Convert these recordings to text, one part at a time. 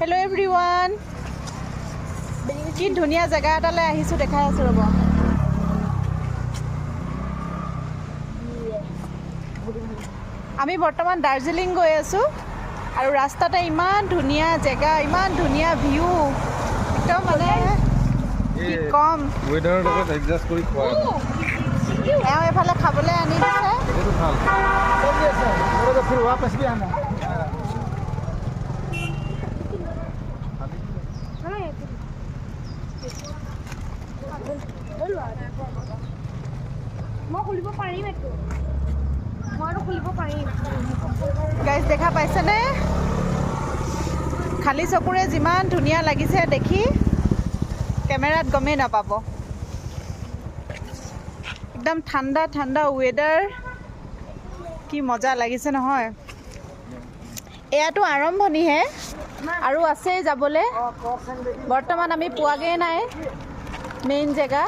Hello everyone. কি ধুনীয়া জায়গা এটালৈ আহিছো দেখাই আছো ৰব। আমি বৰ্তমান দাৰ্জিলিং গৈ আছো আৰু ৰাস্তাতে ইমান ধুনীয়া জায়গা, ইমান ধুনীয়া ভিউ। একদম মানে কি কম ওয়েদাৰৰ লগত এডজাস্ট কৰি খোৱা। এওঁ এফালে খাবলৈ আনি দিছে। এইটো ভাল। चलिए सर मेरे को फिर वापस भी आना মই খুলিব পাৰিম এইটো মইতো খুলিব পাৰিম গাইজ দেখা পাইছেনে? খালী চকুৰে যিমান ধুনীয়া লাগিছে দেখি কেমেৰাত গমেই নাপাব। একদম ঠাণ্ডা ঠাণ্ডা ৱেডাৰ, কি মজা লাগিছে নহয়। এয়াতো আৰম্ভণিহে আৰু আছেই যাবলৈ। বৰ্তমান আমি পোৱাগৈ নাই মেইন জেগা,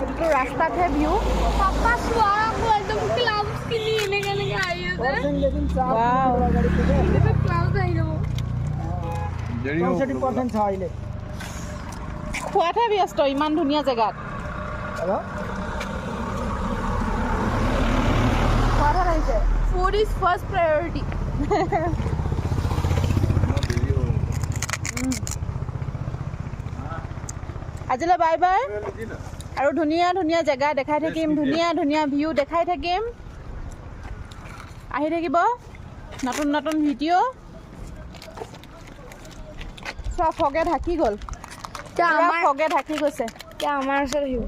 এইটো ৰাস্তাতহে ভিউ। পাপা চোৱা আকৌ একদম ক্লাউডছ কিনি এনেকে এনেকে আহি আছে लेकिन Wow. কিন্তু ক্লাউডছ আহি যাব দেৰি হ'ব। 64% छ अहिले খোৱাতহে ব্যস্ত ইমান ধুনীয়া জেগাত। हेलो খোৱাতহে লাগিছে। ফুড ইজ ফাৰ্ষ্ট প্ৰায়ৰিটি দেৰি হ'ব। আজিলৈ বাই বাই। আৰু ধুনীয়া ধুনীয়া জেগা দেখাই থাকিম, ধুনীয়া ধুনীয়া ভিউ দেখাই থাকিম। আহি থাকিব নতুন নতুন ভিডিঅ'। চোৱা ফগে ঢাকি গ'ল, এতিয়া ফগে ঢাকি গৈছে। আমাৰ ওচৰত আহিব